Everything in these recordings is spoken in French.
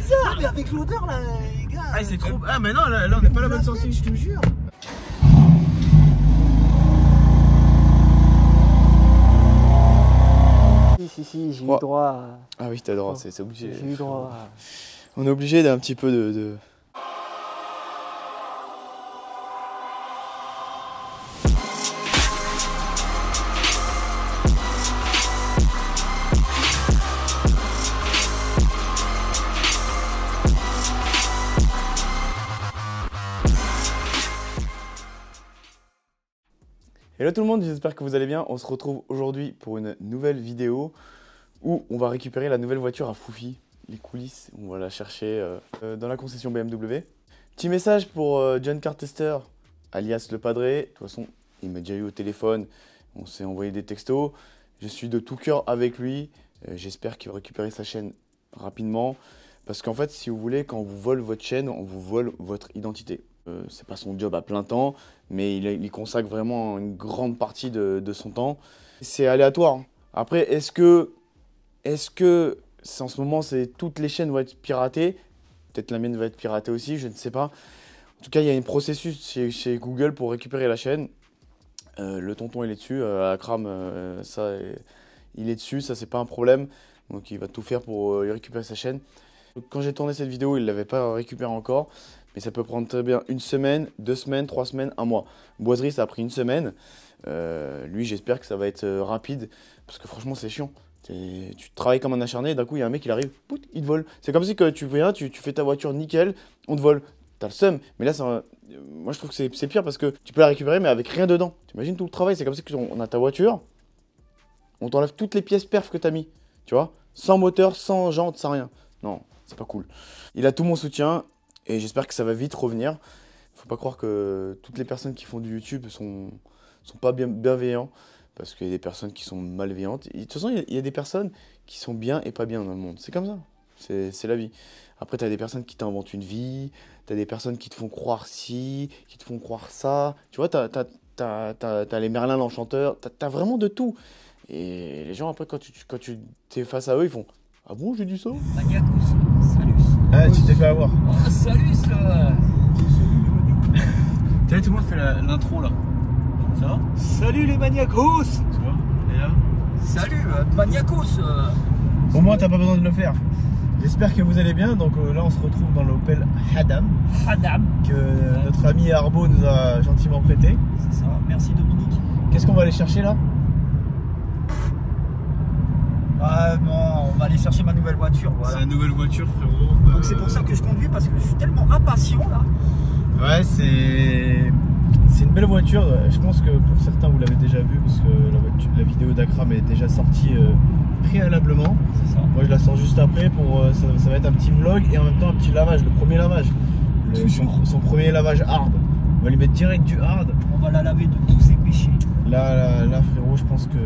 bizarre. Mais avec l'odeur là, les gars. Ah, c'est trop. Ah, mais non, là on n'est pas à la bonne sortie. Je te jure. Si, j'ai eu droit. Ah oui, t'as droit, c'est obligé. J'ai eu droit. On est obligé d'un petit peu de... Hello tout le monde, j'espère que vous allez bien. On se retrouve aujourd'hui pour une nouvelle vidéo où on va récupérer la nouvelle voiture à Foufi. Les coulisses, on va la chercher dans la concession BMW. Petit message pour John Car Tester, alias Le Padre. De toute façon, il m'a déjà eu au téléphone, on s'est envoyé des textos. Je suis de tout cœur avec lui. J'espère qu'il va récupérer sa chaîne rapidement. Parce qu'en fait, si vous voulez, quand on vous vole votre chaîne, on vous vole votre identité. C'est pas son job à plein temps, mais il consacre vraiment une grande partie de son temps. C'est aléatoire. Après, est-ce que en ce moment, toutes les chaînes vont être piratées? Peut-être la mienne va être piratée aussi, je ne sais pas. En tout cas, il y a un processus chez Google pour récupérer la chaîne. Le tonton, il est dessus. Akram, il est dessus, ça, c'est pas un problème. Donc, il va tout faire pour récupérer sa chaîne. Quand j'ai tourné cette vidéo, il ne l'avait pas récupéré encore. Mais ça peut prendre très bien 1 semaine, 2 semaines, 3 semaines, 1 mois. Boiserie, ça a pris 1 semaine. Lui, j'espère que ça va être rapide. Parce que franchement, c'est chiant. Tu travailles comme un acharné et d'un coup, il y a un mec qui arrive, pout, il te vole. C'est comme si que tu viens, tu fais ta voiture nickel, on te vole. T'as le seum. Mais là, moi, je trouve que c'est pire parce que tu peux la récupérer, mais avec rien dedans. T'imagines tout le travail. C'est comme si on a ta voiture, on t'enlève toutes les pièces perf que t'as mis. Tu vois, sans moteur, sans jante, sans rien. Non, c'est pas cool. Il a tout mon soutien. Et j'espère que ça va vite revenir. Faut pas croire que toutes les personnes qui font du YouTube sont pas bienveillants. Parce qu'il y a des personnes qui sont malveillantes. Et de toute façon, il y a des personnes qui sont bien et pas bien dans le monde. C'est comme ça. C'est la vie. Après, tu as des personnes qui t'inventent une vie. Tu as des personnes qui te font croire ci, qui te font croire ça. Tu vois, t'as les Merlin l'Enchanteur. T'as vraiment de tout. Et les gens, après, quand tu t'es face à eux, ils font « Ah bon, j'ai dit ça ?» Salut. Ah, tu t'es fait avoir. Oh, salut ça. T'as vu, tout le monde fait l'intro là. Ça va? Salut les maniacos. Tu vois? Et là? Salut maniacos. Au moins, t'as pas besoin de le faire. J'espère que vous allez bien. Donc là, on se retrouve dans l'Opel Hadam. Que notre ami Arbo nous a gentiment prêté. C'est ça, merci Dominique. Qu'est-ce qu'on va aller chercher là? Ah non, on va aller chercher ma nouvelle voiture. Voilà. C'est la nouvelle voiture, frérot. Donc c'est pour ça que je conduis, parce que je suis tellement impatient là. Ouais, c'est une belle voiture. Je pense que pour certains, vous l'avez déjà vu, parce que la vidéo d'Akram est déjà sortie préalablement. C'est ça. Moi, je la sors juste après. Ça va être un petit vlog et en même temps un petit lavage, le premier lavage. Son premier lavage hard. On va lui mettre direct du hard. On va la laver de tous ses péchés. Là, frérot, je pense que...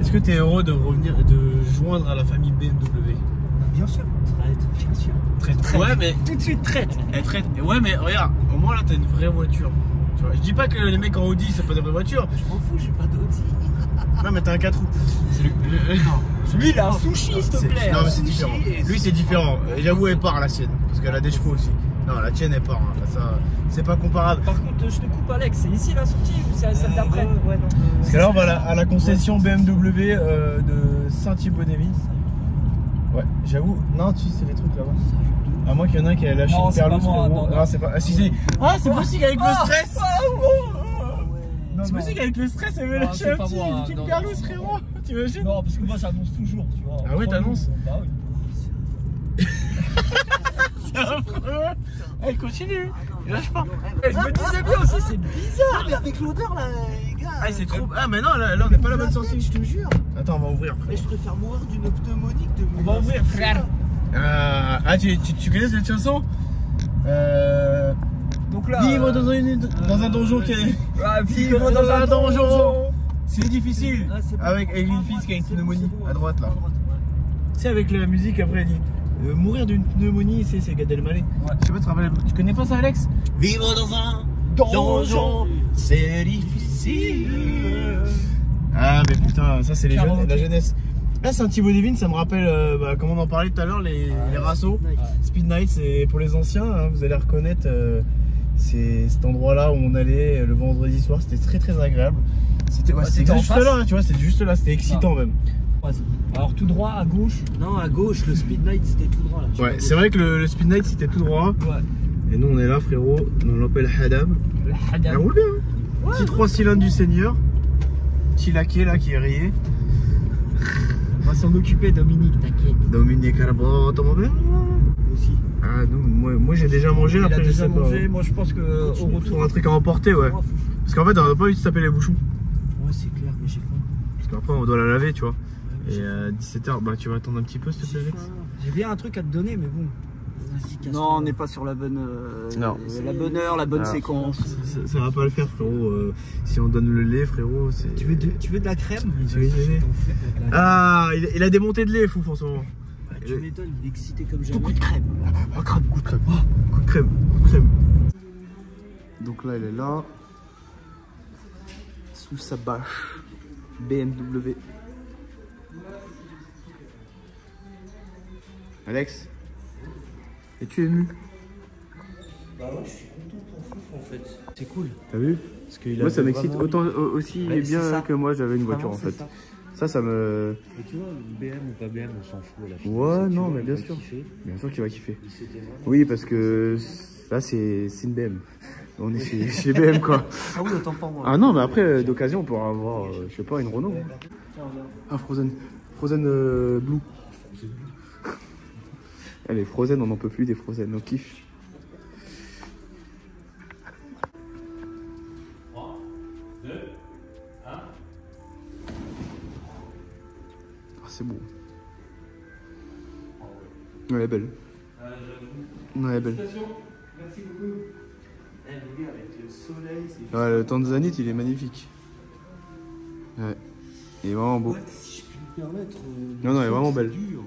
Est-ce que tu es heureux de revenir et de joindre à la famille BMW? Bien sûr, traite, bien sûr. Traite. Ouais, mais tout de suite traite. Traite. Ouais, mais regarde, au moins là, t'as une vraie voiture. Tu vois, je dis pas que les mecs en Audi, c'est pas des vraies voitures. Je m'en fous, j'ai pas d'Audi. Non, mais t'as un 4 roues. Lui, il a un sushi, s'il te plaît. Non, mais c'est différent. Lui, c'est différent. J'avoue, elle part la sienne. Parce qu'elle a des chevaux aussi. Non, la tienne, elle part. Hein. Ça, c'est pas comparable. Par contre, je te coupe, Alex. C'est ici la sortie ou c'est celle d'après? Ouais, non. Parce que là, on va à la concession BMW de Saint-Thibaud-des-Vignes. Ouais, j'avoue. Non, tu sais les trucs là-bas. À moins qu'il y en a un qui a lâché une perlouse. Non, c'est pas. Ah, si, si. Ah, c'est possible qu'avec le stress. C'est possible qu'avec le stress, elle veut lâcher une petite perlouse, frérot. T'imagines? Non, parce que moi, j'annonce toujours, tu vois. Ah ouais, t'annonces? Bah oui. Elle continue. Lâche pas. Je me disais bien aussi, c'est bizarre. Mais avec l'odeur là, les gars. Ah, c'est trop. Ah, mais non, là on n'est pas à la bonne sortie. Je te jure. Attends, on va ouvrir. Mais je préfère mourir d'une pneumonie que de mourir. On va ouvrir, frère. Tu connais cette chanson? Donc là. Vivre dans un donjon qui est. Vivre dans un donjon. C'est difficile. Avec une fille qui a une pneumonie à droite là. Tu sais, avec la musique, après elle dit. Mourir d'une pneumonie, c'est Gad Elmaleh. Ouais. Je sais pas, tu connais pas ça, Alex? Vivre dans un donjon, c'est difficile. Ah, mais putain, ça c'est la jeunesse. Là, c'est un Thibaut Devine, ça me rappelle, comme on en parlait tout à l'heure, les rassos. Speed Night, c'est pour les anciens, hein, vous allez reconnaître. C'est cet endroit-là où on allait le vendredi soir, c'était très très agréable. C'était juste là, hein, tu vois, c'était juste là, c'était excitant même. Alors tout droit à gauche. Non, à gauche, le Speed Night c'était tout droit là. Ouais, c'est vrai que le Speed Night c'était tout droit. Ouais. Et nous on est là, frérot, on l'appelle Hadam. Le Hadam. Elle roule bien. Ouais. Petit 3 cylindres du Seigneur. Petit laqué là qui est rayé. On va s'en occuper, Dominique, t'inquiète. Dominique Arbo, ton bien Aussi. Ah non, moi j'ai déjà mangé. Il après a déjà mangé. Pas. Moi je pense que au retour un truc à emporter, ouais. Parce qu'en fait on n'a pas envie de se taper les bouchons. Ouais, c'est clair, mais j'ai faim. Parce qu'après on doit la laver, tu vois. Ouais, et à 17h, bah tu vas attendre un petit peu s'il te plaît, Alex. J'ai bien un truc à te donner, mais bon. Non, on n'est pas sur la bonne, non. La bonne heure, la bonne séquence. Ça va pas le faire, frérot. Si on donne le lait, frérot, c'est. Tu veux de la crème? Tu veux du lait? Ah, il a des montées de lait, fou, en ce moment. Bah, tu m'étonnes, il est excité comme jamais. Beaucoup de crème. Oh, crème, coup de crème. Oh, coup de crème, coup de crème. Donc là, elle est là. Sous sa bâche. BMW. Alex? Es-tu ému? Bah ouais, je suis content pour Fouf en fait. C'est cool. T'as vu? Parce que moi ça m'excite autant aussi bien que moi j'avais une voiture en fait. Ça me... Mais tu vois, BM ou pas BM, on s'en fout là. Ouais, non mais bien sûr. Bien sûr qu'il va kiffer. Oui parce que là c'est une BM. On est chez BM quoi. Ah oui, autant pour moi. Ah non mais après d'occasion on pourra avoir, je sais pas, une Renault. Ah Frozen Blue. Les Frozen, on n'en peut plus des Frozen, on kiffe. 3, 2, 1. Ah, c'est beau. Elle est belle. Elle est belle. Merci beaucoup. Eh, les gars, avec le soleil, c'est... Ouais, le Tanzanite, il est magnifique. Ouais. Il est vraiment beau. Ouais, si je puis me permettre... non, elle est vraiment belle. Dur.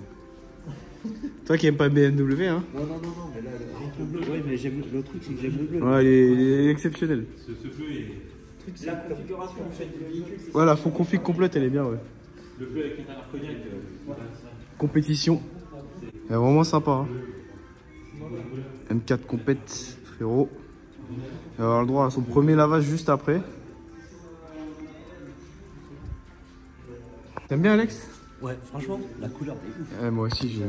Toi qui aimes pas BMW, hein? Non, mais là, avec le bleu. Ouais, mais j'aime le truc, c'est que j'aime le bleu. Ouais, il est exceptionnel. Ce bleu est... La configuration en fait du véhicule, c'est... Ouais, la config complète, elle est bien, ouais. Le bleu avec l'intérieur cognac. Compétition. Elle est vraiment sympa, hein. M4 compète, frérot. Il va avoir le droit à son premier lavage juste après. T'aimes bien, Alex? Ouais, franchement, la couleur est ouf. Moi aussi,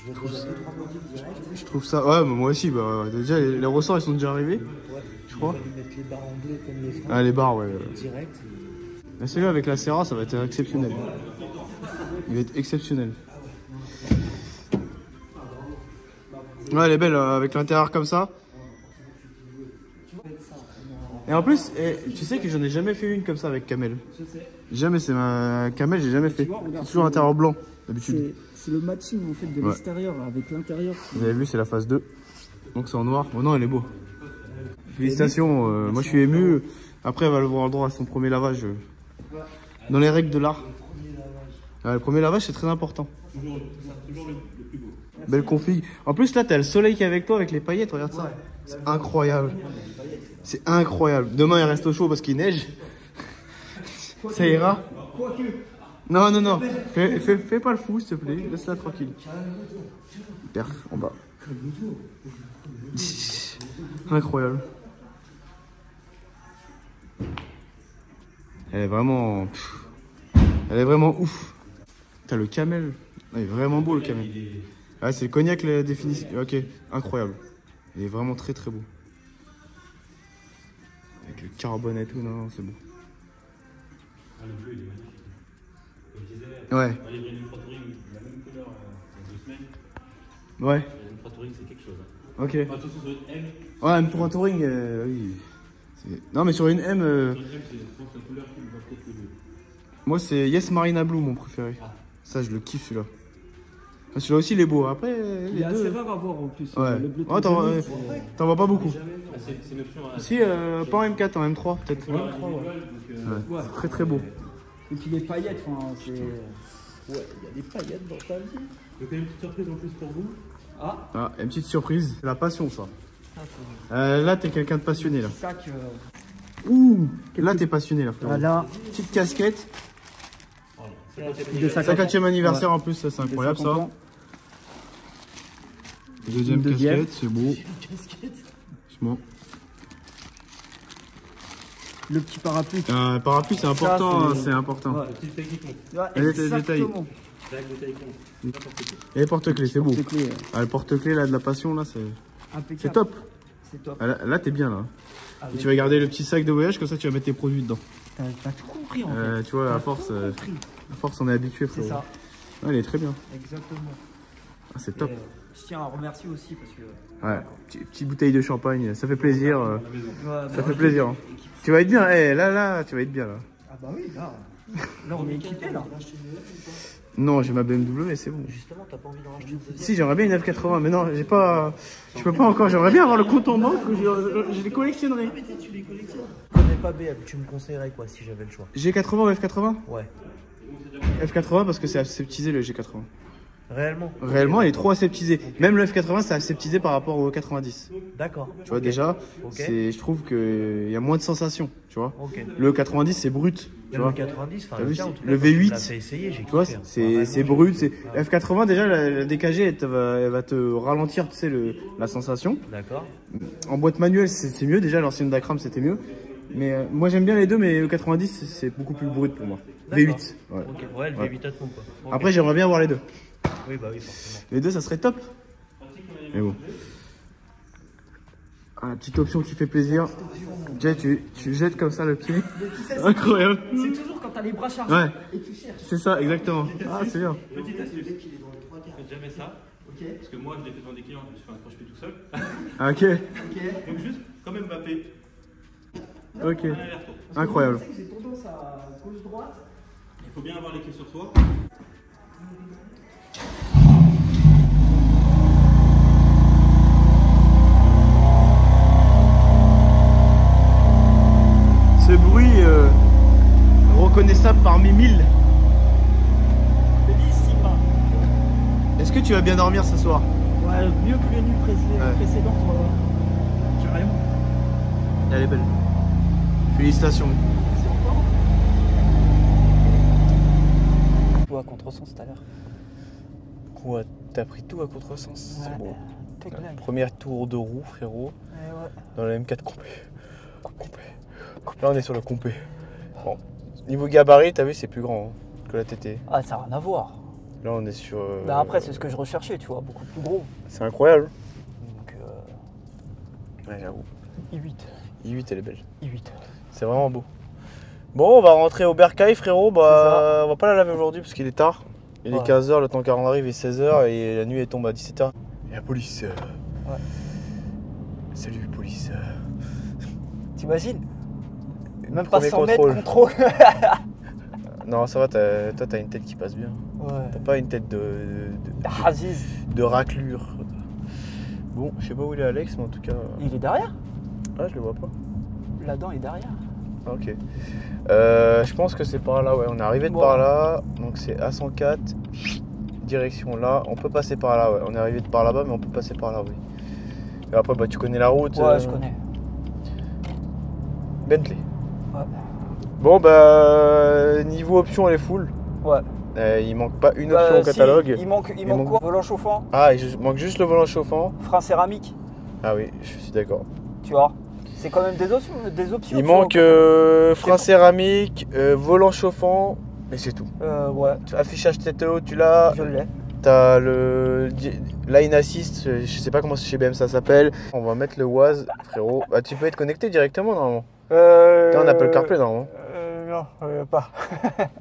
je trouve ça. Ouais, mais moi aussi, bah, déjà, les ressorts ils sont déjà arrivés. Ouais, je crois. On va mettre les barres en bleu comme les freins. Ah, les barres, ouais. Direct. Mais celui-là avec la Serra, ça va être exceptionnel. Il va être exceptionnel. Ouais, elle est belle avec l'intérieur comme ça. Et en plus, tu sais que j'en ai jamais fait une comme ça avec Kamel. Je sais. Jamais, c'est ma Kamel, j'ai jamais fait. C'est toujours intérieur blanc d'habitude. C'est le matching en fait de l'extérieur avec l'intérieur. Vous avez vu, c'est la phase 2. Donc c'est en noir. Bon, non, elle est beau. Félicitations, moi je suis ému. Après, elle va avoir le droit à son premier lavage dans les règles de l'art. Le premier lavage, c'est très important. Toujours le plus beau. Belle config. En plus, là, t'as le soleil qui est avec toi avec les paillettes. Regarde ça. C'est incroyable. C'est incroyable. Demain, il reste au chaud parce qu'il neige. Ça ira. Non, non, non. Fais pas le fou, s'il te plaît. Laisse-la tranquille. Perf, en bas. Incroyable. Elle est vraiment... Elle est vraiment ouf. T'as le camel. Il est vraiment beau, le camel. Ah, c'est le cognac, la définition. Ok, incroyable. Il est vraiment très très beau. Avec le carbone et tout, non, c'est beau. Ah, le bleu, il est magnifique. Comme je disais, Ouais. les Brennus Touring, la même couleur il y a 2 semaines. Ouais. Les Brennus Touring, c'est quelque chose. Hein. Ok. Enfin, attention sur une M. Ouais, pour un touring, oui. Non, mais sur une M. Sur une M, c'est, je pense, la couleur qui me va peut-être le bleu. Moi, c'est Yes Marina Blue, mon préféré. Ah. Ça, je le kiffe, celui-là. Ah, celui-là aussi, il est beau. Après, il est assez rare à voir en plus. Ouais. Le bleu t'en vois pas beaucoup. Ah, c'est une option. Si, pas en M4, en M3, peut-être. Ouais, Ouais. C'est très très beau. Et puis les paillettes, enfin, c'est... Ouais, il y a des paillettes dans ta vie. Donc, il y a une petite surprise en plus pour vous. Ah, une petite surprise. C'est la passion, ça. Là, t'es quelqu'un de passionné, là. Sac, Ouh, là, t'es passionné, là, frérot. Voilà. Petite casquette. De 50e anniversaire en plus, ça c'est incroyable ça. Deuxième casquette, c'est beau. Bon. Le petit parapluie. Parapluie c'est important, c'est important. Ouais. Petit technique. Et les détails. Et les porte-clés, c'est beau. Le porte-clés là de la passion là, c'est top. C'est top. Là t'es bien là. Et tu vas garder le petit sac de voyage, comme ça tu vas mettre tes produits dedans. T'as tout compris en fait. Tu vois, à force on est habitué. C'est ça. Ouais, il est très bien. Exactement. Ah, c'est top. Je tiens à remercier aussi parce que. Ouais, petite bouteille de champagne, ça fait plaisir. Ça fait plaisir. Hein. Équipe. Tu vas être bien, là, tu vas être bien là. Ah bah oui, là on est équipé là. Non, j'ai ma BMW, c'est bon. Justement, t'as pas envie d'en racheter une deuxième? Si, j'aimerais bien une F80, mais non, j'ai pas. Je peux pas encore, j'aimerais bien avoir le compte en banque, je les collectionnerai. Tu les collectionnes? Je connais pas BM, tu me conseillerais quoi si j'avais le choix? G80 ou F80? Ouais. F80 parce que c'est aseptisé le G80. Réellement? Réellement, il est trop aseptisé. Même le F80, c'est aseptisé par rapport au 90. D'accord. Tu vois, déjà, Okay. je trouve qu'il y a moins de sensations, tu vois. Ok. Le 90, c'est brut. Tu Même vois. le 90, enfin, T'as vu, tiens, en tout le cas, V8, tu l'as fait essayer, j'ai tu vois, kiffé, hein. c'est brut. F80, déjà, la DKG, elle va te ralentir, tu sais, la sensation. D'accord. En boîte manuelle, c'est mieux. Déjà, l'ancienne Dacram, c'était mieux. Mais moi, j'aime bien les deux, mais le 90, c'est beaucoup plus brut pour moi. V8. Ouais. Ok, ouais, le V8 à tout quoi. Ok. Après, j'aimerais bien avoir les deux. Oui, bah oui, forcément. Les deux, ça serait top. Mais bon. Ah, petite option qui fait plaisir. Tiens, tu jettes comme ça le pied. Incroyable. C'est toujours quand t'as les bras chargés Ouais. et tu cherches. C'est ça, exactement. Ah, c'est bien. Petite astuce. Faites jamais ça. Ok. Parce que moi, je l'ai fait devant des clients, je me suis fait un scratch tout seul. Ah, ok. Ok. Donc juste, comme Mbappé, Ok. un aller-retour. Incroyable. Je sais que j'ai tendance à gauche-droite. Il faut bien avoir les clés sur soi. Ce bruit reconnaissable parmi 1000. Bellissima. Est-ce que tu vas bien dormir ce soir? Ouais, mieux que les nuits précédentes, carrément. Elle est belle. Félicitations. Tout à contresens tout à l'heure. Ouais, t'as pris tout à contresens. Ouais. C'est bon. T'es clair. Premier tour de roue, frérot, Ouais. dans la M4 complet. Là, on est sur le complet. Bon. Niveau gabarit, t'as vu, c'est plus grand hein, que la TT. Ah, ça n'a rien à voir. Là, on est sur. Bah après, c'est ce que je recherchais, tu vois, beaucoup plus gros. C'est incroyable. Donc, Ouais, j'avoue. i8. I8, elle est belle. i8. C'est vraiment beau. Bon, on va rentrer au bercail, frérot. Bah, C'est on va pas la laver aujourd'hui parce qu'il est tard. Il est Ouais. 15h, le temps qu'elle arrive est 16h et la nuit elle tombe à 17h. Et la police. Ouais. Salut, police. T'imagines? Même pas Premier 100 mètres, contrôle. Non, ça va, toi t'as une tête qui passe bien. Ouais. T'as pas une tête Aziz, de raclure. Bon, je sais pas où il est Alex, mais en tout cas. il est derrière? Ah, je le vois pas. La dent est derrière. Ah, ok. Je pense que c'est par là, ouais. On est arrivé de Bon. par là. Donc c'est A104. Direction là. On peut passer par là, ouais. On est arrivé de par là-bas, mais on peut passer par là, oui. Et après, bah, tu connais la route. Ouais, je connais. Bentley. Ouais. Bon, bah. Niveau option, elle est full. Ouais. Il manque pas une option au Si, catalogue. il manque manque- quoi? Volant chauffant, Ah, il manque juste le volant chauffant. frein céramique, Ah oui, je suis d'accord. tu vois. C'est quand même des options. Il tu vois. manque frein céramique, volant chauffant, et c'est tout. Ouais, Affichage tête haute, tu l'as. je l'ai. T'as le Line Assist, je sais pas comment chez BM ça s'appelle. On va mettre le Waze, frérot. Bah, tu peux être connecté directement normalement. T'as un Apple CarPlay normalement. Non, pas.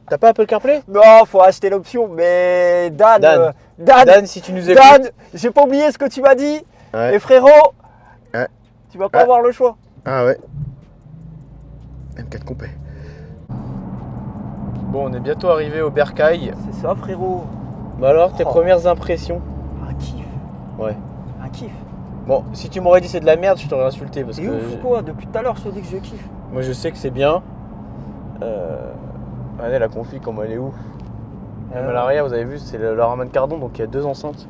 T'as pas Apple CarPlay? Non, faut acheter l'option. Mais Dan, Dan. Dan, Dan, si tu nous écoutes. Dan, j'ai pas oublié ce que tu m'as dit. Ouais. Et frérot, Ouais. tu vas pas Ouais. avoir le choix. Ah ouais. M4 complet. Bon, on est bientôt arrivé au bercail. C'est ça, frérot. Bah alors, tes Oh. premières impressions? Un kiff. Ouais. Un kiff. Bon, si tu m'aurais dit c'est de la merde, je t'aurais insulté parce C'est que ouf ou quoi? Depuis tout à l'heure, je te dis que je kiffe. moi je sais que c'est bien. Regardez la config, comment elle est ouf. Même à l'arrière, vous avez vu, c'est le Raman Cardon, donc il y a 2 enceintes.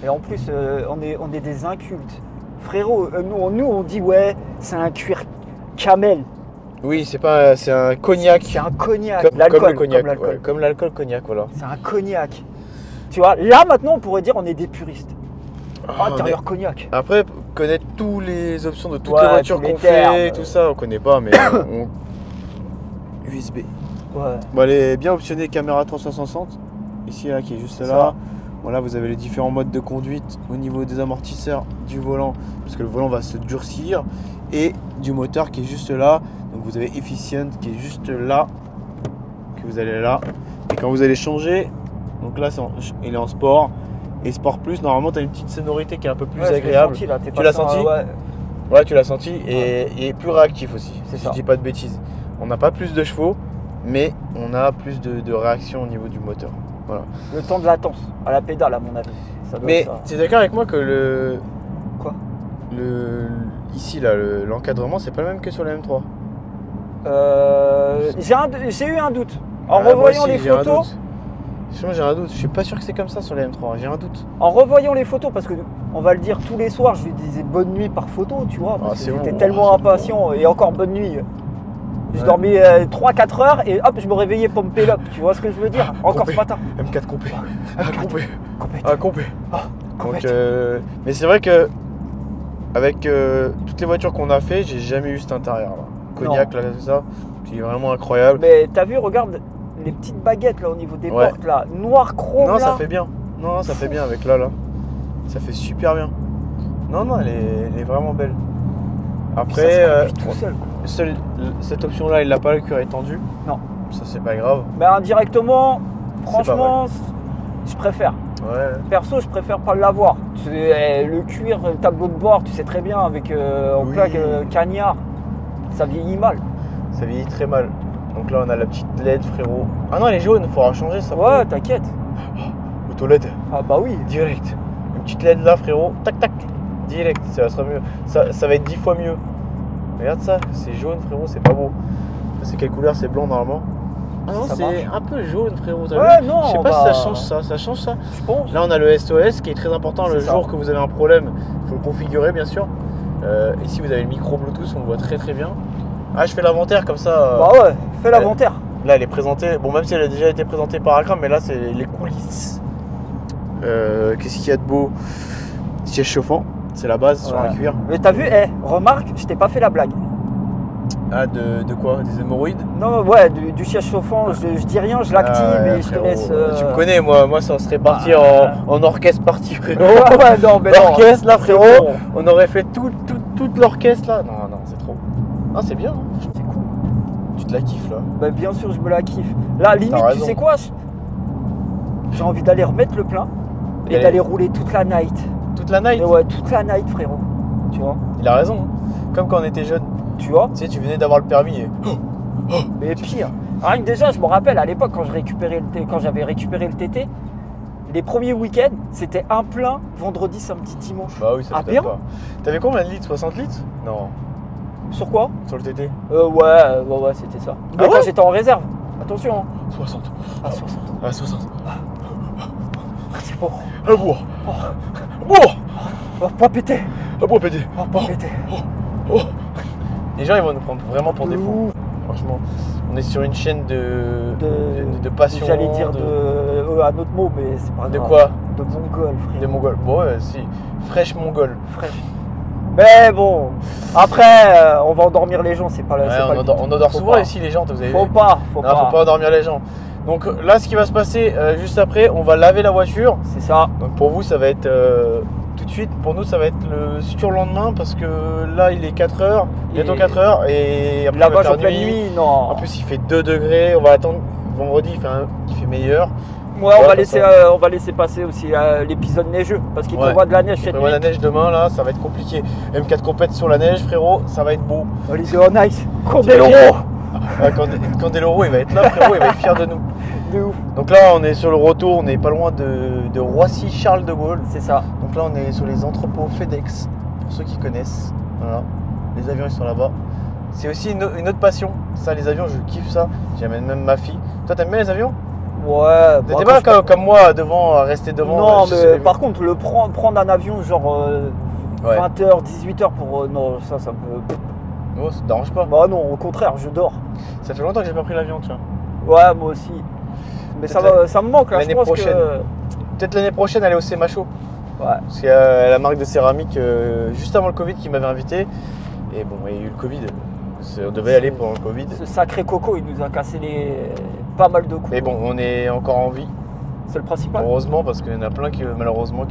Et en plus, on est des incultes. Frérot, nous on dit ouais, c'est un cuir camel. Oui, c'est pas, c'est un cognac. C'est un cognac. Comme L'alcool, le cognac. comme l'alcool. Ouais, comme l'alcool cognac, voilà. C'est un cognac. Tu vois, là maintenant on pourrait dire on est des puristes. Ah, Intérieur cognac. Après, connaître toutes les options de toutes Ouais, les voitures tous les qu'on fait, termes. tout ça, on connaît pas, mais USB. Ouais. Bon, elle est bien optionnée caméra 360. Ici, là, qui est juste Ça. là. Voilà, vous avez les différents modes de conduite au niveau des amortisseurs, du volant, parce que le volant va se durcir, et du moteur qui est juste là. Donc vous avez Efficient qui est juste là, que vous allez là. Et quand vous allez changer, donc là, il est en sport. Et Sport Plus, normalement, tu as une petite sonorité qui est un peu plus Ouais, je l'ai agréable. senti, là, Tu l'as senti? Ouais. Ouais, tu l'as senti, et il est plus réactif aussi, C'est si ça. je dis pas de bêtises. On n'a pas plus de chevaux, mais on a plus de réaction au niveau du moteur. Voilà. Le temps de latence à la pédale, à mon avis. Ça doit Mais être ça. tu es d'accord avec moi que Quoi ici, là, l'encadrement, c'est pas le même que sur la M3. J'ai eu un doute. En Moi revoyant aussi, les j'ai un photos, doute. Franchement, j'ai un doute. Je suis pas sûr que c'est comme ça sur la M3. J'ai un doute. en revoyant les photos, parce que on va le dire tous les soirs, je lui disais bonne nuit par photo, tu vois, parce Ah, que c'est j'étais bon. tellement impatient, et encore bonne nuit. Je Ouais. dormais 3-4 heures et hop, je me réveillais pompé l'op, tu vois ce que je veux dire? Encore Compé. ce matin. M4 compé. M4. Compé. Compé. Ah, compé. Compé. Donc, mais c'est vrai que avec toutes les voitures qu'on a fait, j'ai jamais eu cet intérieur là. Cognac là, tout ça, c'est vraiment incroyable. Mais t'as vu, regarde les petites baguettes là au niveau des Ouais. portes là, noir chrome Non, là. ça fait bien. Non, ça fait bien avec là. Ça fait super bien. Non, non, elle est vraiment belle. Ça Après, se conduit tout seul, quoi. cette option là, il n'a pas le cuir étendu. Non. Ça, c'est pas grave. Mais indirectement, C'est franchement, je préfère. Ouais. Perso, je préfère pas l'avoir. Le cuir, le tableau de bord, tu sais très bien, avec en Oui. plaque cagnard, ça vieillit mal. Ça vieillit très mal. Donc là, on a la petite LED, frérot. Ah non, elle est jaune, faudra changer ça. Ouais, t'inquiète. Auto LED, Ah bah oui. direct. Une petite LED là, frérot. Tac, tac. Direct, ça sera mieux. Ça va être 10 fois mieux. Regarde ça, c'est jaune, frérot, c'est pas beau. Ça, c'est quelle couleur? C'est blanc normalement. Ah non, Ça c'est marche. un peu jaune, frérot. t'as Ouais, vu non, Je sais on pas si va- ça change ça. Ça change ça. Je pense. Là, on a le SOS qui est très important. Le C'est ça. jour que vous avez un problème, il faut le configurer, bien sûr. Ici, vous avez le micro Bluetooth, on le voit très très bien. Ah, je fais l'inventaire comme ça. Bah ouais, fais l'inventaire. Là, elle est présentée. Bon, même si elle a déjà été présentée par Akram, mais là, c'est les coulisses. Qu'est-ce qu'il y a de beau? Siège chauffant, c'est la base sur Ouais. un cuir. Mais t'as vu, remarque, je t'ai pas fait la blague. Ah, de quoi? Des hémorroïdes? Non, ouais, du siège chauffant, je dis rien, je l'active Ah, ouais, et je te frérot, laisse. Tu me connais, moi, ça serait parti en orchestre parti, frérot. Ouais, ouais, non, mais non. L'orchestre, là, c'est frérot, bon. on aurait fait toute l'orchestre, là. Non, non, c'est trop. Ah, c'est bien, hein. C'est cool. Tu te la kiffes, là. Bah bien sûr, je me la kiffe. Là, limite, tu raison. sais quoi? J'ai envie d'aller remettre le plein et Allez. d'aller rouler toute la night. Toute la night. Mais ouais, toute la night, frérot. Tu vois? Il a raison, hein. Comme quand on était jeune. Tu vois? Tu sais, tu venais d'avoir le permis et... Mais pire. Rien que déjà, je me rappelle à l'époque quand j'avais récupéré le TT, les premiers week-ends, c'était un plein vendredi, samedi, dimanche. Bah oui, ça Ah, m'étonne bien. pas. T'avais combien de litres? 60 litres? Non, Sur quoi? sur le TT. Ouais, c'était ça. Ah Mais quand ouais j'étais en réserve. Attention, hein. 60. Ah, 60. Ah, 60. C'est bon. Ah, bourre. Bourre. Oh, pas péter. Ah, bourre, pété. Oh, pas péter. Oh. Les gens, ils vont nous prendre vraiment pour des De fous. ouf. Franchement, on est sur une chaîne de passion. J'allais dire un autre mot, mais c'est pas grave. De quoi? De mongol, frère. De mongol. Bon, ouais, si. Fraîche mongol. Fraîche. Mais bon, après, on va endormir les gens, c'est pas Ouais, c'est pas le but. on endort Faut souvent pas. ici les gens, vous avez Faut vu. pas, faut Non, pas. faut pas endormir les gens. Donc là, ce qui va se passer juste après, on va laver la voiture. C'est ça. Donc pour vous, ça va être tout de suite. Pour nous, ça va être le surlendemain parce que là, il est 4h, bientôt Et 4h. Et après, il va Lavage faire en pleine nuit, non. En plus, il fait 2 degrés. On va attendre vendredi, il fait meilleur. Ouais, Ouais, on va laisser passer aussi l'épisode neigeux parce qu'il Ouais. prévoit de la neige On cette prévoit nuit. la neige demain, là, ça va être compliqué. M4 compète sur la neige, frérot, ça va être beau. Allez, c'est nice. Candeloro. Candeloro, il va être là, frérot, il va être fier de nous. De ouf. Donc là, on est sur le retour, on est pas loin de Roissy-Charles de Gaulle. C'est ça. Donc là, on est sur les entrepôts FedEx, pour ceux qui connaissent. Voilà, les avions, ils sont là-bas. C'est aussi une autre passion. Ça, les avions, je kiffe ça. J'amène même ma fille. Toi, t'aimes bien les avions? Ouais. T'es bon, pas quand comme moi, devant, rester devant. Non, je mais sais- par contre, prendre un avion genre Ouais. 20h, 18h pour. Non, ça me. Oh, ça te dérange pas? Bah non, au contraire, je dors. Ça fait longtemps que j'ai pas pris l'avion, tiens. Ouais, moi aussi. Mais ça me manque là, je l'année pense prochaine. que... Peut-être l'année prochaine aller au Semacho. Ouais. Parce qu'il y a la marque de céramique juste avant le Covid qui m'avait invité. Et bon, il y a eu le Covid. On devait y aller pendant le Covid. Ce sacré Coco, il nous a cassé pas mal de coups. Mais bon, on est encore en vie. C'est le principal. Heureusement, parce qu'il y en a plein qui, malheureusement,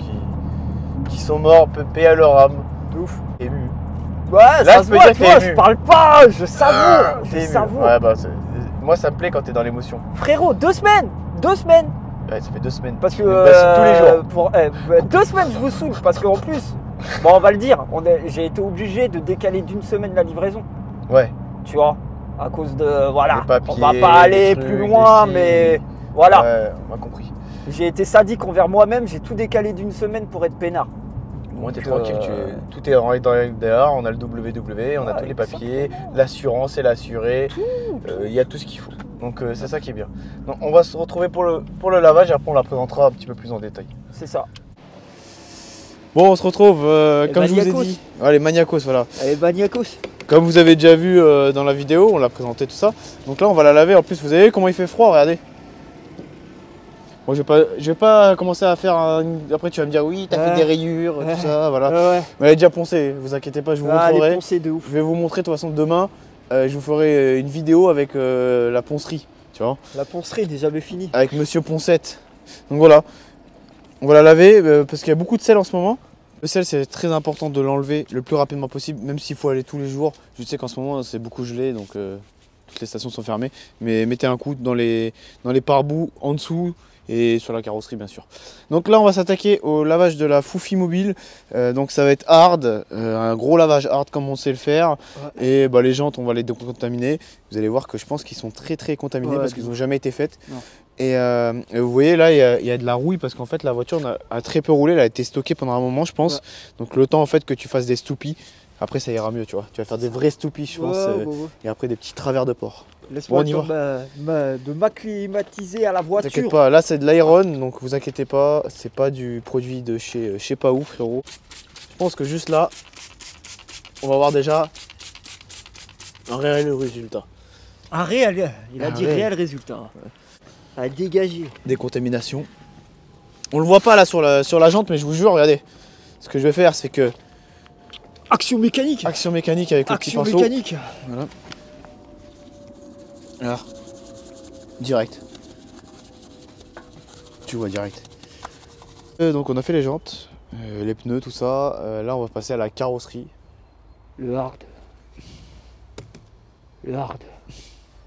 qui sont morts, paix à leur âme. De ouf. Ému. Ouais, Là, ça je se peux voit, dire tu que vois, t'es je ému. parle pas, je savoure. Je T'es ému. savoure. Ouais, bah, moi, ça me plaît quand t'es dans l'émotion. Frérot, 2 semaines. 2 semaines. Ouais, ça fait 2 semaines. Parce que Tu me bassines tous les jours. 2 semaines, je vous saoule. Parce qu'en plus, bon, on va le dire, j'ai été obligé de décaler d'1 semaine la livraison. Ouais. Tu vois, à cause de. Voilà. Les papiers, On va pas aller les plus trucs, loin, les mais signes. voilà. Ouais, on a compris. J'ai été sadique envers moi-même, j'ai tout décalé d'1 semaine pour être peinard. Moi, t'es Donc, tranquille, tout est en règle dehors, on a le WW, on a Ouais, tous les papiers, exactement. l'assurance est l'assuré, il y a tout ce qu'il faut. Donc c'est ça qui est bien. Donc, on va se retrouver pour le lavage et après on la présentera un petit peu plus en détail. C'est ça. Bon, on se retrouve, comme je vous ai Maniacos. dit. Allez, Maniacos, voilà. Allez, Baniakos. Comme vous avez déjà vu dans la vidéo, on l'a présenté tout ça. Donc là, on va la laver. En plus, vous avez vu comment il fait froid, regardez. Moi, je vais pas commencer à faire Après, tu vas me dire, oui, t'as fait des rayures, Ouais. tout ça, voilà. Ouais. Mais elle est déjà poncée, vous inquiétez pas, je vous Ah, montrerai. les poncés de ouf. Je vais vous montrer de toute façon demain, je vous ferai une vidéo avec la poncerie, tu vois, La poncerie n'est jamais finie. avec Monsieur Poncette. Donc voilà, on va la laver parce qu'il y a beaucoup de sel en ce moment. Le sel, c'est très important de l'enlever le plus rapidement possible, même s'il faut aller tous les jours. Je sais qu'en ce moment, c'est beaucoup gelé, donc toutes les stations sont fermées. Mais mettez un coup dans les pare-boues en dessous et sur la carrosserie, bien sûr. Donc là, on va s'attaquer au lavage de la Foufi mobile. Donc ça va être hard, un gros lavage hard comme on sait le faire. Ouais. Et bah, les jantes, on va les décontaminer. Vous allez voir que je pense qu'ils sont très très contaminés Ouais, parce qu'ils n'ont jamais été faites. Non. Et vous voyez là, il y a de la rouille parce qu'en fait la voiture a très peu roulé, elle a été stockée pendant un moment, je pense. Ouais. Donc le temps en fait que tu fasses des stoupies, après ça ira mieux, tu vois. Tu vas faire des vrais stoupies, je pense, et après des petits travers de porc. Laisse-moi Bon, on y de m'acclimatiser à la voiture. T'inquiète pas, là c'est de l'Iron, donc vous inquiétez pas, c'est pas du produit de chez je sais pas où, frérot. Je pense que juste là, on va voir déjà un réel résultat. Un réel, il a Un dit réel. réel résultat. À dégager. Décontamination. On le voit pas là sur la jante, mais je vous jure, regardez. Ce que je vais faire, c'est que Action mécanique. action mécanique avec le petit Action pinceau. mécanique. Voilà. Là. Direct. Tu vois direct. Donc on a fait les jantes, les pneus, tout ça. Là on va passer à la carrosserie. Le hard. Le hard.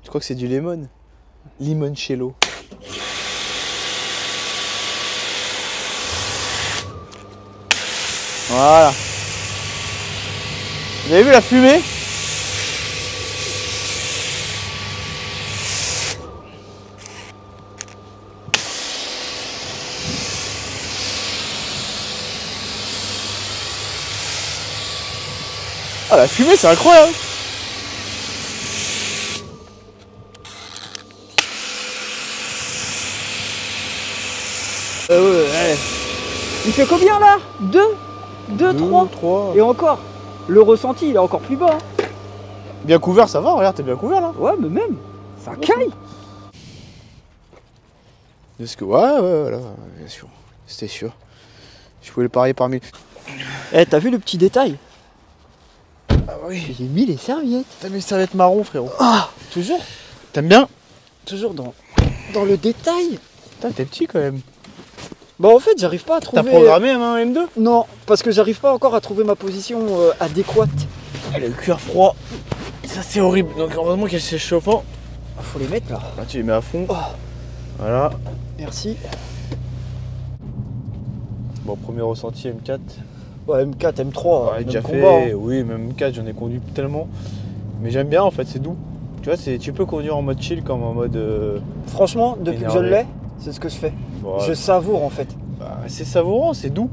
Tu crois que c'est du lemon? Limoncello. Voilà. Vous avez vu la fumée? Ah, la fumée, c'est incroyable! Ouais. Il fait combien là 2 2, 3 3. Et encore, le ressenti il est encore plus bas. Hein. Bien couvert, ça va, regarde, t'es bien couvert là. Ouais, mais même, ça caille. Est-ce que. Ouais, voilà, bien sûr. C'était sûr. Je pouvais le parier parmi. Eh, t'as vu le petit détail? Ah oui. J'ai mis les serviettes. T'as mis serviette marron, frérot. Ah, Toujours. T'aimes bien? toujours dans le détail. Putain, t'es petit quand même. Bah en fait, j'arrive pas à trouver. T'as programmé un M2? Non, parce que j'arrive pas encore à trouver ma position adéquate. Le cuir froid. Ça, c'est horrible. Donc, heureusement qu'il y a ces chauffants. Ah, faut les mettre là. Là, tu les mets à fond. Oh, Voilà. merci. Bon, premier ressenti M4. Ouais, M4, M3, Ouais, même déjà combat, fait. hein. Oui, même M4, j'en ai conduit tellement. Mais j'aime bien en fait, c'est doux. Tu vois, tu peux conduire en mode chill comme en mode. Franchement, depuis que je Énervé. l'ai, c'est ce que je fais. Bon, Je savoure en fait. bah, c'est savourant, c'est doux.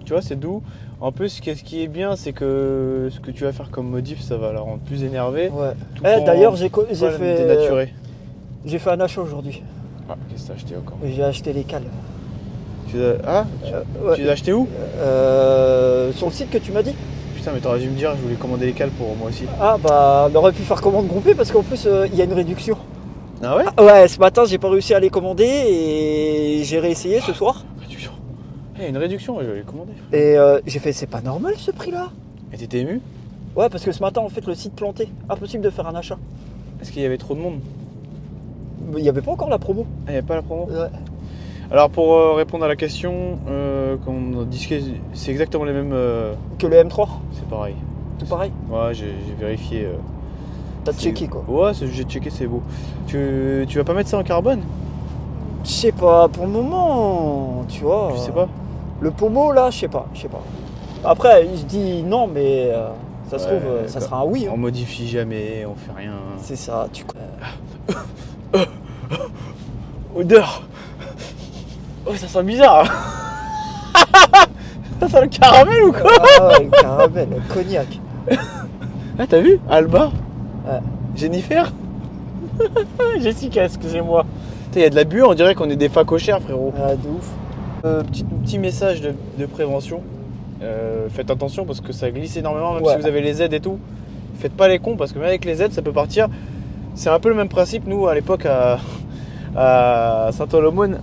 Tu vois, c'est doux. En plus, ce qui est bien, c'est que ce que tu vas faire comme modif, ça va la rendre plus énervée. Ouais. tout Eh, en d'ailleurs, j'ai pas la fait dénaturer. j'ai fait un achat aujourd'hui. Ah, qu'est-ce que t'as acheté encore? J'ai acheté les cales. Tu les as... Ah, Ouais. tu les as acheté où? Sur le site que tu m'as dit. Putain, Putain, mais t'aurais dû me dire, je voulais commander les cales pour moi aussi. Ah bah on aurait pu faire commande groupée parce qu'en plus il y a une réduction. Ah ouais? Ah, ouais, ce matin j'ai pas réussi à les commander et j'ai réessayé ce soir. Réduction. Il y a une réduction, je vais les commander. Et j'ai fait c'est pas normal ce prix là. Et t'étais ému? Ouais parce que ce matin en fait le site planté, impossible de faire un achat. Est-ce qu'il y avait trop de monde? Il y avait pas encore la promo. Ah, il n'y avait pas la promo? Ouais. Alors pour répondre à la question, comme on disait, c'est exactement les mêmes. Que le M3, C'est pareil. tout pareil. Ouais, j'ai vérifié. T'as checké quoi. Ouais, j'ai checké, c'est beau. Tu vas pas mettre ça en carbone? Je sais pas, pour le moment, tu vois. Je sais pas. Le pommeau là, je sais pas. Après, je dis non, mais ça se Ouais, trouve, ça sera un oui. hein. On modifie jamais, on fait rien. C'est ça, tu Odeur. Oh, ça sent bizarre. Ça sent le caramel ou quoi? Ah ouais, le caramel, le cognac. Ah, t'as vu? Alba? Ouais. Jennifer? Jessica, excusez-moi. Il y a de la buée, on dirait qu'on est des facochères, frérot. Ah, de ouf. Petit message de prévention. Faites attention parce que ça glisse énormément, même Ouais. si vous avez les aides et tout. Faites pas les cons parce que même avec les aides, ça peut partir. C'est un peu le même principe. Nous, à l'époque, à Saint-Olomone,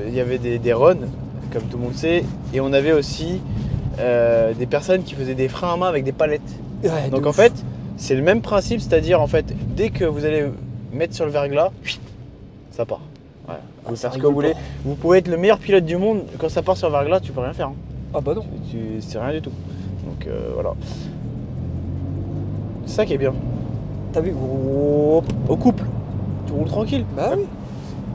il y avait des runs, comme tout le monde sait, et on avait aussi des personnes qui faisaient des freins à main avec des palettes. Ouais, Donc de en ouf. fait, c'est le même principe, c'est-à-dire en fait, dès que vous allez mettre sur le verglas, ça part. Voilà. Vous pouvez ça faire ce que vous rigole voulez. pas. Vous pouvez être le meilleur pilote du monde, quand ça part sur le verglas, tu peux rien faire. Hein. Ah bah non. C'est rien du tout. Donc voilà. C'est ça qui est bien. T'as vu gros. Au couple, tu roules tranquille. Bah oui.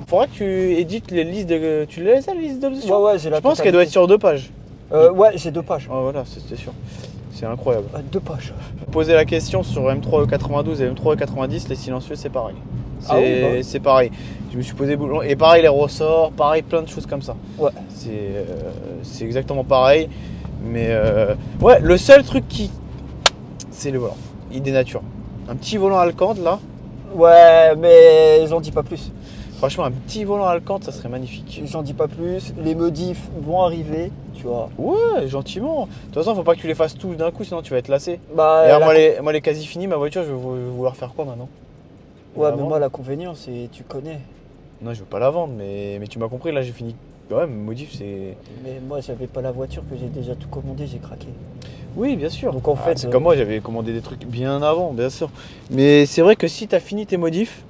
Faudra que tu édites les listes de. Tu l'as ça, les listes d'options? Ouais, j'ai la Je pense qu'elle doit être sur 2 pages. Ouais, j'ai 2 pages. Ah voilà, c'était sûr. C'est incroyable. 2 pages. Poser la question sur M3 E92 et M3 E90, les silencieux, c'est pareil. Ah oui, bah oui. C'est pareil. Je me suis posé boulot. Et pareil, les ressorts, pareil, plein de choses comme ça. Ouais. C'est exactement pareil. Mais ouais, le seul truc c'est le volant. Il dénature. Un petit volant Alcante là. Ouais, mais j'en dis pas plus. Franchement, un petit volant Alcante, ça serait magnifique. J'en dis pas plus. Les modifs vont arriver, tu vois. Ouais, gentiment. De toute façon, faut pas que tu les fasses tous d'un coup, sinon tu vas être lassé. Bah, Et alors, la- moi, les quasi finis, ma voiture, je vais vouloir faire quoi maintenant? Ouais, La mais vendre? moi, l'inconvénient, c'est tu connais. Non, je veux pas la vendre, mais tu m'as compris, là j'ai fini. Ouais, mon modif c'est. Mais moi, j'avais pas la voiture que j'ai déjà tout commandé, j'ai craqué. Oui, bien sûr. Donc, en fait, c'est comme moi, j'avais commandé des trucs bien avant, bien sûr. Mais c'est vrai que si t'as fini tes modifs,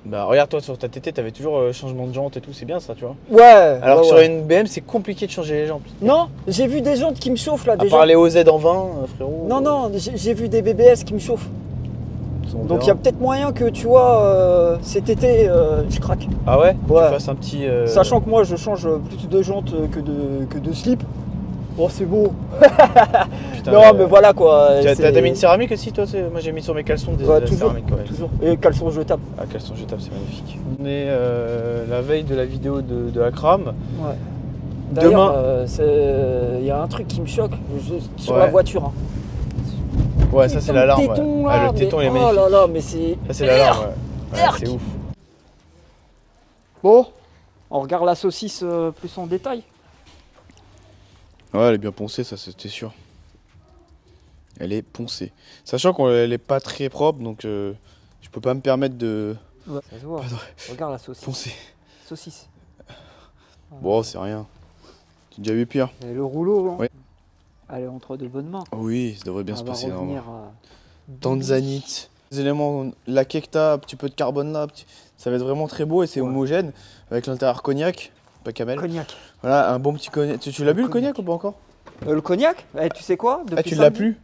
bah regarde toi sur ta TT, t'avais toujours changement de jantes et tout, c'est bien ça, tu vois. Ouais. Alors ouais, que sur ouais. une BM, c'est compliqué de changer les jantes. Non, j'ai vu des jantes qui me chauffent là À déjà. part les OZ en 20, frérot. Non, j'ai vu des BBS qui me chauffent. on Donc il y verra. a peut-être moyen que tu vois, cet été, je craque. Ah ouais, Ouais. Tu fasses un petit. Sachant que moi, je change plus de jantes que de slip. Bon, c'est beau. Putain, Non, mais voilà quoi. T'as c'est- mis une céramique aussi, toi? Moi j'ai mis sur mes caleçons de Ouais, la toujours, céramique quand même. toujours. Et caleçon jetable. Ah, caleçon jetable, c'est magnifique. On est la veille de la vidéo de Akram. Ouais. Demain- D'ailleurs, il y a un truc qui me choque sur Ouais. la voiture. Hein. Ouais, ça c'est Putain, l'alarme. le téton, Ouais. là, Ah, le téton il est mais- magnifique. Oh là là, mais c'est. Ça c'est l'alarme, ouais. Ouais, c'est ouf. Bon, on regarde la saucisse plus en détail. Ouais, elle est bien poncée, ça c'était sûr. Elle est poncée. Sachant qu'elle est pas très propre, donc je peux pas me permettre de Ouais, ça se voit. Pas de- Regarde la saucisse. poncer. Saucisse. Bon, c'est rien. J'ai déjà vu pire. Et le rouleau, hein. Ouais. Elle est entre de bonnes mains. Oui, ça devrait bien On se va passer revenir normalement. à Tanzanite. Les éléments laqués que t'as, un petit peu de carbone là, ça va être vraiment très beau et c'est Ouais. homogène. Avec l'intérieur cognac, pas camel. Cognac. Voilà, un bon petit cognac. Tu l'as bu le Cognac. cognac ou pas encore? Le cognac, tu sais quoi? Ah, tu l'as plus?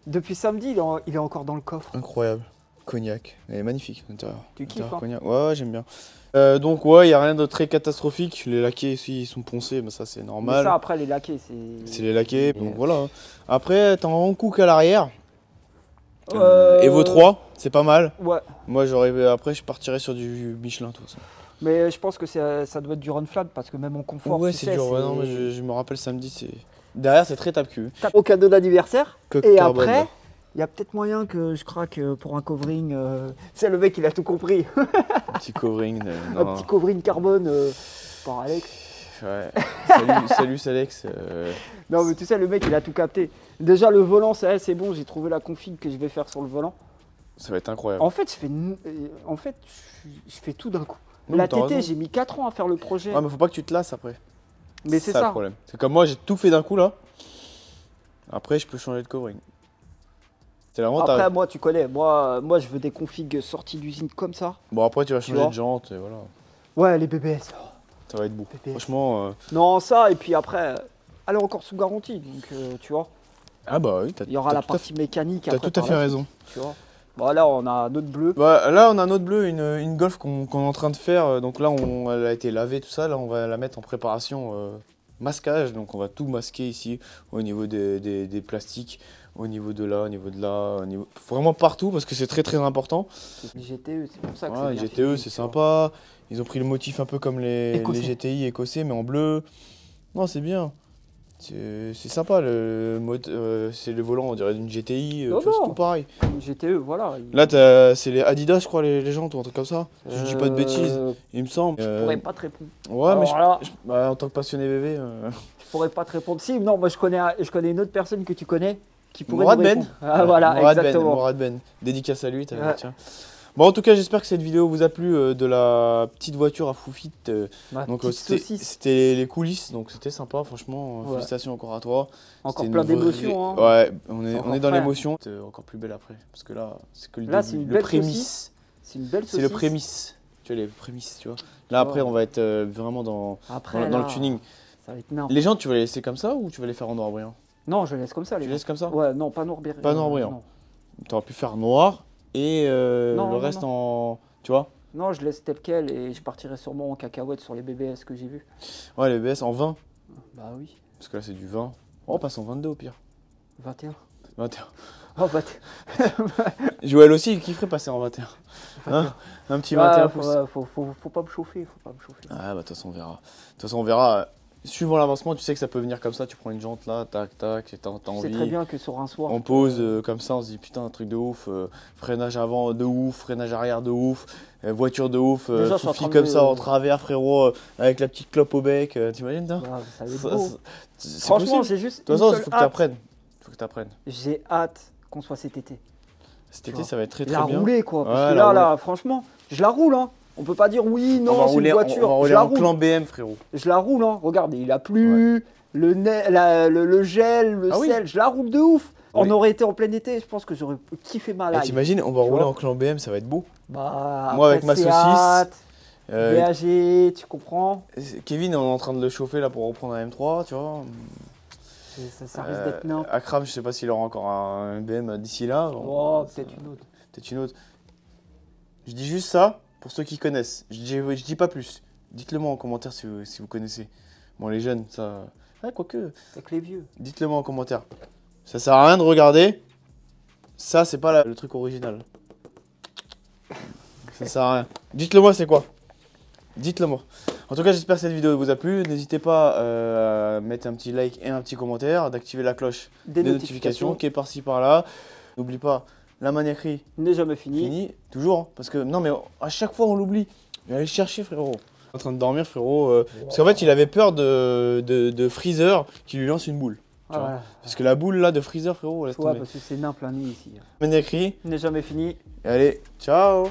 Depuis samedi, il est encore dans le coffre. Incroyable. Cognac. Elle est magnifique l'intérieur. Tu kiffes, L'intérieur hein? cognac. Ouais, j'aime bien. Donc ouais, il n'y a rien de très catastrophique. Les laqués ici, ils sont poncés, mais ça c'est Mais normal. ça, après, les laqués, c'est. C'est les laqués, donc voilà. Après, t'as un Hankook à l'arrière. Evo 3, c'est pas mal. Ouais, Moi, après, je partirais sur du Michelin, tout ça. mais je pense que ça doit être du run flat parce que même en confort. Ouais, tu c'est sais, dur. Ouais, non, mais je me rappelle samedi, c'est. Derrière, c'est très tape-cul. Au cadeau d'anniversaire. Coque Et carbone, après, là. il y a peut-être moyen que je craque pour un covering. C'est le mec, il a tout compris. Un petit covering. Un petit covering carbone par Alex. Ouais. Salut Salex. Non, mais tu sais, le mec, il a tout capté. Déjà, le volant, c'est bon, j'ai trouvé la config que je vais faire sur le volant. Ça va être incroyable. En fait, je fais tout d'un coup. Non, La t'as raison. TT, j'ai mis 4 ans à faire le projet. Ouais, mais faut pas que tu te lasses après. Mais c'est le ça. problème. C'est comme moi, j'ai tout fait d'un coup là. Après, je peux changer de covering. C'est vraiment Après, moi, tu connais, moi, je veux des configs sorties d'usine comme ça. Bon, après, tu vas Tu changer vois. de jante et voilà. Ouais, les BBS. Ça va être beau. BBS. Franchement. Non, ça, et puis après, elle est encore sous garantie. Donc, tu vois, Ah bah oui, il y aura la partie mécanique. T'as après, tout à par fait la raison. suite, tu vois. Bon, là, on a notre bleu. Bah, là, on a notre bleu, une Golf qu'on est en train de faire. Donc là, elle a été lavée, tout ça. Là, on va la mettre en préparation masquage. Donc on va tout masquer ici au niveau des plastiques, au niveau de là, vraiment partout parce que c'est très important. Les GTE, c'est pour ça que Ouais, c'est les bien GTE, fini, c'est tu vois. sympa. Ils ont pris le motif un peu comme les Écossais. GTI écossais, mais en bleu. Non, c'est bien. C'est sympa. C'est le volant, on dirait d'une GTI. Oh tu vois, c'est non. tout pareil. Une GTE, voilà. Là, c'est les Adidas, je crois, les jantes ou un truc comme ça. Si je dis pas de bêtises, il me semble. Je pourrais pas te répondre. Ouais, mais Alors là, bah, en tant que passionné VV. je pourrais pas te répondre. Si, non, moi je connais une autre personne que tu connais qui pourrait Mourad nous Ben. répondre. Ah voilà, exactement. Mourad Ben. Dédicace à lui, Ouais. tiens. Bon, en tout cas, j'espère que cette vidéo vous a plu de la petite voiture à Foufit. Ma Donc, petite saucisse. c'était les coulisses, donc c'était sympa, franchement. Ouais. Félicitations encore à toi. Encore C'était plein une vraie- d'émotions. Hein. Ouais, on est Encore dans frais. l'émotion. C'est encore plus belle après, parce que là, c'est que le Là, début, c'est une le belle prémisse. C'est une belle saucisse. C'est le prémisse. Tu vois, les prémices, tu vois. Là, après, on va être vraiment dans Après, le là, tuning. ça va être énorme. Les gens, tu vas les laisser comme ça ou tu vas les faire en noir brillant? Non, je laisse comme ça. Tu Les les laisses comme ça? Ouais, non, pas noir brillant. Pas noir brillant. Non. Tu aurais pu faire noir et Non, le non, reste en. Tu vois? Non, je laisse tel quel et je partirai sûrement en cacahuète sur les BBS que j'ai vus. Ouais, les BS en 20. Bah oui, Parce que là, c'est du 20. Oh, on passe en 22 au pire. 21. 21. Oh, Joël aussi, il kifferait passer en 21. Hein? Un petit 21 pouces. Faut pas me chauffer, faut pas me chauffer. Ah, bah, de toute façon, on verra. De toute façon, on verra. Suivant l'avancement, tu sais que ça peut venir comme ça. Tu prends une jante là, tac, tac, et t'as C'est envie. très bien que sur un soir. On pose comme ça, on se dit putain, un truc de ouf. Freinage avant de ouf, freinage arrière de ouf, voiture de ouf, Déjà, je suis en Foufi train comme de- ça en travers, frérot, avec la petite clope au bec. T'imagines, toi? Ouais, ça va être Ça- beau. c'est Franchement, possible. j'ai juste. De toute une façon, il seule faut que hâte. t'apprennes. Faut que t'apprennes. J'ai hâte qu'on soit cet été. Cet Tu été, vois. ça va être très La bien. rouler quoi. Parce Ouais, que la là, franchement, je la roule. Hein. On peut pas dire oui, On va non, c'est rouler, une on va voiture. Je rouler la en roule. clan BM, frérot. Je la roule. Hein. Regardez, il a plu. Le gel, le Ah oui. sel, je la roule de ouf. On Oui. aurait été en plein été, je pense que j'aurais kiffé ma Et life. t'imagines, on va Tu rouler vois. en clan BM, ça va être beau. Bah, Moi, après, avec ma Seat, saucisse. VAG, tu comprends? Kevin, on est en train de le chauffer là pour reprendre un M3, tu vois. Ça risque d'être nain. Akram, je sais pas s'il aura encore un BM d'ici là. Oh, peut-être une autre. Peut-être une autre. Je dis juste ça pour ceux qui connaissent. Je dis pas plus. Dites-le moi en commentaire si vous connaissez. Bon, les jeunes, ça. Ouais, quoique. Avec les vieux. Dites-le moi en commentaire. Ça sert à rien de regarder. Ça, c'est pas le truc original. Ça sert à rien. Dites-le moi, c'est quoi? Dites-le moi. En tout cas, j'espère que cette vidéo vous a plu. N'hésitez pas à mettre un petit like et un petit commentaire, d'activer la cloche Des des notifications qui est par-ci par-là. N'oublie pas la maniaquerie. N'est jamais fini. Fini, toujours, hein, parce que non mais à chaque fois on l'oublie. Je vais aller le chercher, frérot. En train de dormir, frérot. Parce qu'en fait il avait peur de Freezer qui lui lance une boule. Ah, vois. voilà. Parce que la boule là de Freezer, frérot, laisse Ouais, tomber. parce que c'est nain plein nid ici. Maniaquerie, N'est jamais fini. et allez, ciao.